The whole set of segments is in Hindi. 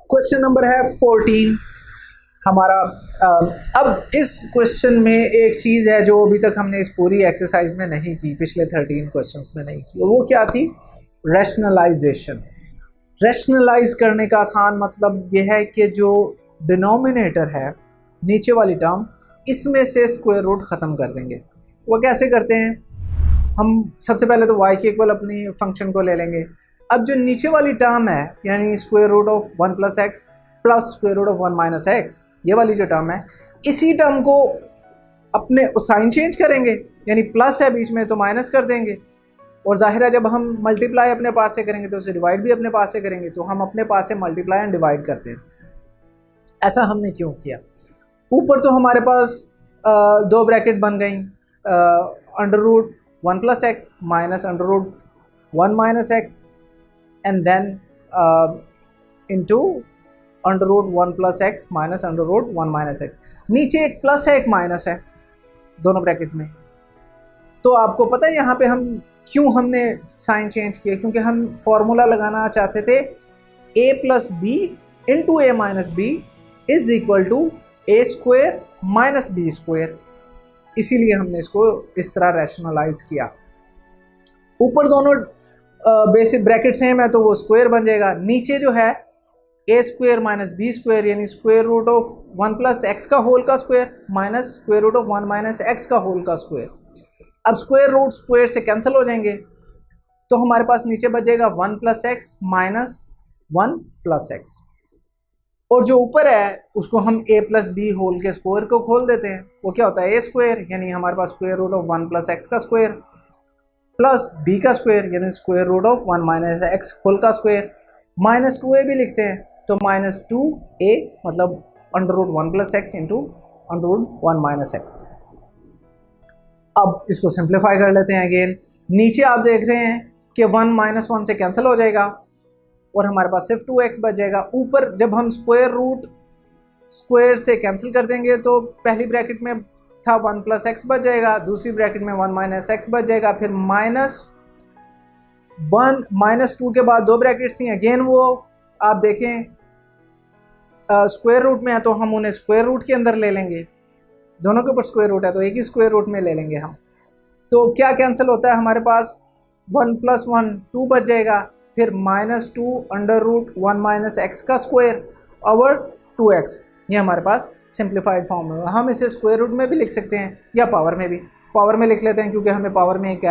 क्वेश्चन नंबर है 14 हमारा। अब इस क्वेश्चन में एक चीज़ है जो अभी तक हमने इस पूरी एक्सरसाइज में नहीं की, पिछले 13 क्वेश्चंस में नहीं की, और वो क्या थी? रैशनलाइजेशन। रैशनलाइज करने का आसान मतलब ये है कि जो डिनोमिनेटर है, नीचे वाली टर्म, इसमें से स्क्वायर रूट ख़त्म कर देंगे। वो कैसे करते हैं? हम सबसे पहले तो y के इक्वल अपनी फंक्शन को ले लेंगे। अब जो नीचे वाली टर्म है यानी square root of 1 plus x plus square root of 1 minus x, ये वाली जो टर्म है, इसी टर्म को अपने साइन चेंज करेंगे, यानी प्लस है बीच में तो माइनस कर देंगे, और जाहिर है जब हम मल्टीप्लाई अपने पास से करेंगे तो उसे डिवाइड भी अपने पास से करेंगे, तो हम अपने पास से मल्टीप्लाई एंड डिवाइड करते हैं। ऐसा हमने क्यों किया? ऊपर तो हमारे पास दो ब्रैकेट बन गई, under root 1 plus x minus under root 1 minus x and then into under root 1 plus x minus under root 1 minus x. नीचे एक प्लस है एक माइनस है दोनों ब्रैकेट में। तो आपको पता है यहाँ पे हम क्यों हमने साइन चेंज किया? क्योंकि हम फॉर्मूला लगाना चाहते थे a plus b into a minus b is equal to a square minus b square. इसीलिए हमने इसको इस तरह रैशनलाइज किया। ऊपर दोनों बेसिक ब्रैकेट सेम है तो वो स्क्वायर बन जाएगा। नीचे जो है a square minus b square यानी square root of 1 plus x का होल का square minus square root of 1 minus x का होल का स्क्वायर। अब स्क्वायर रूट स्क्वायर से कैंसिल हो जाएंगे तो हमारे पास नीचे बचेगा 1 plus x minus 1 plus x, और जो ऊपर है उसको हम a प्लस बी होल के स्क्वायर को खोल देते हैं। वो क्या होता है? ए स्क्वायर यानी हमारे पास square root of 1 plus x का स्क्वायर प्लस बी का स्क्वायर यानी square root of 1 minus X whole का स्क्वायर माइनस 2a भी लिखते हैं तो माइनस 2a मतलब under root 1 plus X into under root 1 minus X. अब इसको सिंप्लीफाई कर लेते हैं अगेन। नीचे आप देख रहे हैं कि 1 माइनस 1 से कैंसिल हो जाएगा और हमारे पास सिर्फ 2x बच जाएगा। ऊपर जब हम स्क्वायर रूट स्क्वायर से कैंसिल कर देंगे तो पहली ब्रैकेट में था 1 प्लस एक्स बच जाएगा, दूसरी ब्रैकेट में 1 माइनस एक्स बच जाएगा, फिर माइनस 1 माइनस 2 के बाद दो ब्रैकेट्स थी, अगेन वो आप देखें स्क्वायर रूट में है तो हम उन्हें स्क्वायर रूट के अंदर ले लेंगे। दोनों के ऊपर स्क्वायर रूट है तो एक ही स्क्वायर रूट में ले लेंगे हम। तो क्या कैंसिल होता है? हमारे पास 1 प्लस 1 2 बच जाएगा, फिर minus 2 under root 1 minus x का स्क्वायर ओवर 2x। ये हमारे पास सिंप्लीफाइड फॉर्म है। हम इसे स्क्वायर रूट में भी लिख सकते हैं या पावर में भी। पावर में लिख लेते हैं क्योंकि हमें पावर में एक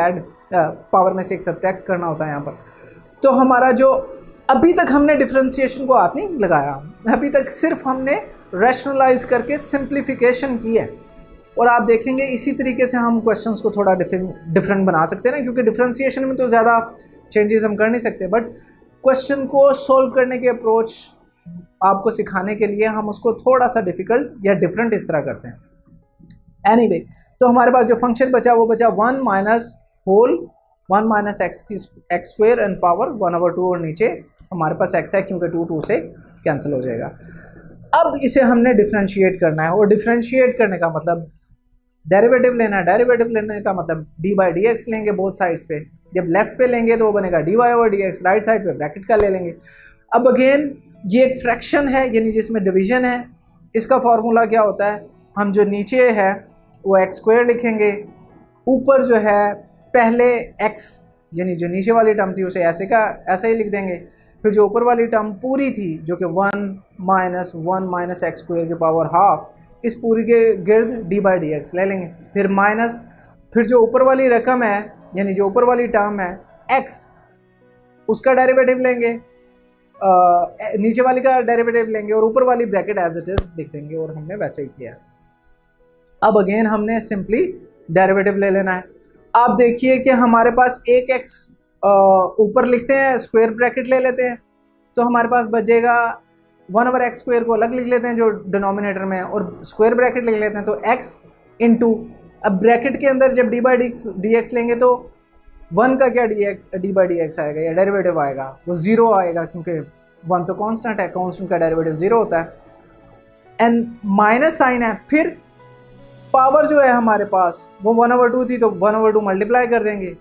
पावर में से एक सब्ट्रैक्ट करना होता है यहाँ पर। तो हमारा जो अभी तक हमने डिफ्रेंशिएशन को हाथ नहीं लगाया, अभी तक सिर्फ हमने रैशनलाइज करके सिंप्लीफिकेशन की है। और आप देखेंगे इसी तरीके से हम क्वेश्चंस को थोड़ा डिफरेंट बना सकते हैं ना, क्योंकि डिफ्रेंशिएशन में तो ज़्यादा चेंजेस हम कर नहीं सकते, बट क्वेश्चन को सॉल्व करने की अप्रोच आपको सिखाने के लिए हम उसको थोड़ा सा डिफ़िकल्ट या डिफरेंट इस तरह करते हैं। एनीवे, तो हमारे पास जो फंक्शन बचा वो बचा 1 minus whole 1 minus x square and power 1/2, और नीचे हमारे पास x है क्योंकि 2 से कैंसिल हो जाएगा। अब इसे हमने डिफ्रेंशिएट करना है, और डिफ्रेंशिएट करने का मतलब डेरिवेटिव लेना है। डेरिवेटिव लेने का मतलब डी बाई डी एक्स लेंगे बोथ साइड्स पे। जब लेफ्ट पे लेंगे तो वो बनेगा d y over d x, right side पे ब्रैकेट का ले लेंगे। अब अगेन ये एक फ्रैक्शन है यानी जिसमें डिवीजन है। इसका फॉर्मूला क्या होता है? हम जो नीचे है वो एक्स स्क्वायर लिखेंगे, ऊपर जो है पहले x यानी जो नीचे वाली टर्म थी उसे ऐसे का ऐसा ही लिख देंगे, फिर जो ऊपर वाली टर्म पूरी थी जो कि 1 माइनस एक्स स्क्वायर की पावर हाफ, इस पूरी के गिर्द डी बाई डी एक्स ले लेंगे, फिर माइनस, फिर जो ऊपर वाली रकम है यानी जो ऊपर वाली टर्म है x, उसका डेरिवेटिव लेंगे, नीचे वाली का डेरिवेटिव लेंगे और ऊपर वाली ब्रैकेट एज इट इज लिख देंगे, और हमने वैसे ही किया। अब अगेन हमने सिंपली डेरिवेटिव ले लेना है। आप देखिए कि हमारे पास एक x ऊपर लिखते हैं, स्क्वायर ब्रैकेट ले लेते हैं, तो हमारे पास बचेगा 1/x स्क्वायर को अलग लिख लेते हैं जो डिनोमिनेटर में है, और स्क्वायर ब्रैकेट लिख लेते हैं तो x इंटू, अब ब्रैकेट के अंदर जब डी बाई डी एक्स लेंगे तो 1 का क्या डी बाई डी एक्स आएगा या डेरिवेटिव आएगा, वो 0 आएगा क्योंकि 1 तो कांस्टेंट है, कांस्टेंट का डेरिवेटिव 0 होता है। एंड माइनस साइन है, फिर पावर जो है हमारे पास वो 1/2 थी तो 1/2 मल्टीप्लाई कर देंगे,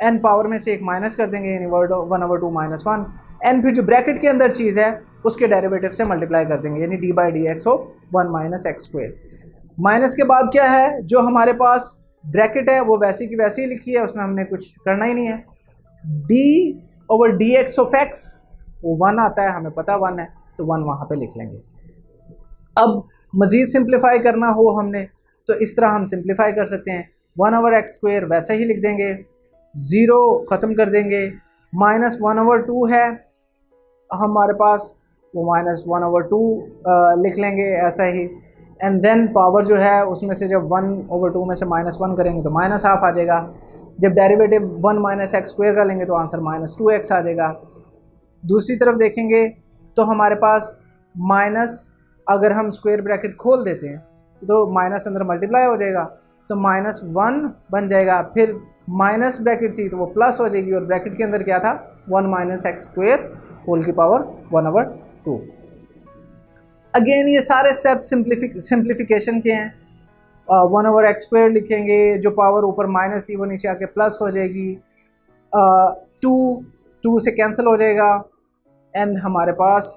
एन पावर में से एक माइनस कर देंगे यानी 1/2 माइनस 1, एन फिर जो ब्रैकेट के अंदर चीज़ है उसके डेरिवेटिव से मल्टीप्लाई कर देंगे, यानी D by d x of 1 minus x square. Minus के बाद क्या है, जो हमारे पास ब्रैकेट है वो वैसी की वैसी ही लिखी है, उसमें हमने कुछ करना ही नहीं है। D over d x of x वो 1 आता है, हमें पता 1 है, तो 1 वहाँ पे लिख लेंगे। अब मज़ीद सिंप्लीफाई करना हो हमने तो इस तरह हम सिंप्लीफाई कर सकते हैं, 1 ओवर एक्स स्क्वायर वैसे ही लिख देंगे, 0 ख़त्म कर देंगे, माइनस 1 ओवर 2 है हमारे पास, वो माइनस 1 ओवर 2 लिख लेंगे ऐसा ही। एंड देन पावर जो है उसमें से जब 1 ओवर 2 में से माइनस 1 करेंगे तो माइनस हाफ आ जाएगा। जब डेरिवेटिव 1 माइनस एक्स स्क्वायर का लेंगे तो आंसर माइनस 2x आ जाएगा। दूसरी तरफ देखेंगे तो हमारे पास माइनस, अगर हम स्क्वायर ब्रैकेट खोल देते हैं तो माइनस अंदर मल्टीप्लाई हो जाएगा, तो माइनस 1 बन जाएगा, फिर माइनस ब्रैकेट थी तो वो प्लस हो जाएगी, और ब्रैकेट के अंदर क्या था 1 माइनस एक्स स्क्वायर होल की पावर 1 ओवर 2। अगेन ये सारे स्टेप्स सिंप्लीफिकेशन के हैं। 1 ओवर एक्स स्क्वायर लिखेंगे, जो पावर ऊपर माइनस थी वो नीचे आके प्लस हो जाएगी, 2 से कैंसिल हो जाएगा, एंड हमारे पास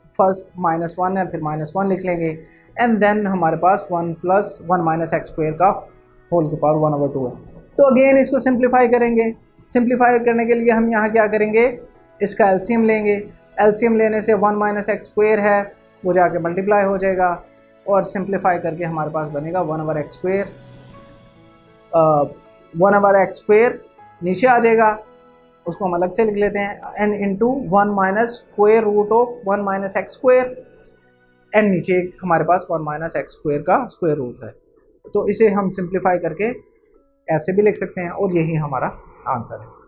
फर्स्ट माइनस 1 है, फिर माइनस 1 लिख लेंगे, एंड देन हमारे पास 1 प्लस 1 माइनस एक्स स्क्वायर का होल की पावर 1 ओवर 2 है। तो अगेन इसको सिंप्लीफाई करेंगे। सिंप्लीफाई करने के लिए हम यहाँ क्या करेंगे, इसका एलसीएम लेंगे। एलसीएम लेने से 1 माइनस एक्स स्क्वायर है वो जाके मल्टीप्लाई हो जाएगा, और सिंप्लीफाई करके हमारे पास बनेगा 1 over x square. 1 over x square नीचे आ जाएगा, उसको हम अलग से लिख लेते हैं, and into 1 minus square root of 1 minus x square, and नीचे हमारे पास 1 माइनस एक्स स्क्वायर का स्क्वायर रूट है। तो इसे हम सिंप्लीफाई करके ऐसे भी लिख सकते हैं, और यही हमारा आंसर है।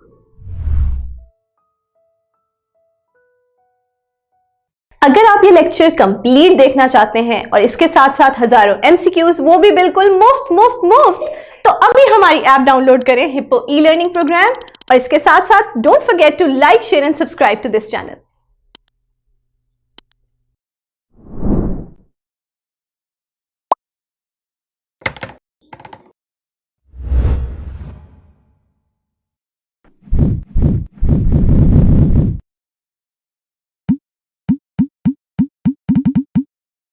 अगर आप ये लेक्चर कंप्लीट देखना चाहते हैं और इसके साथ साथ हजारों एमसीक्यूज, वो भी बिल्कुल मुफ्त मुफ्त मुफ्त, तो अभी हमारी ऐप डाउनलोड करें, हिप्पो ई लर्निंग प्रोग्राम, और इसके साथ साथ don't forget to like, share and subscribe to this channel.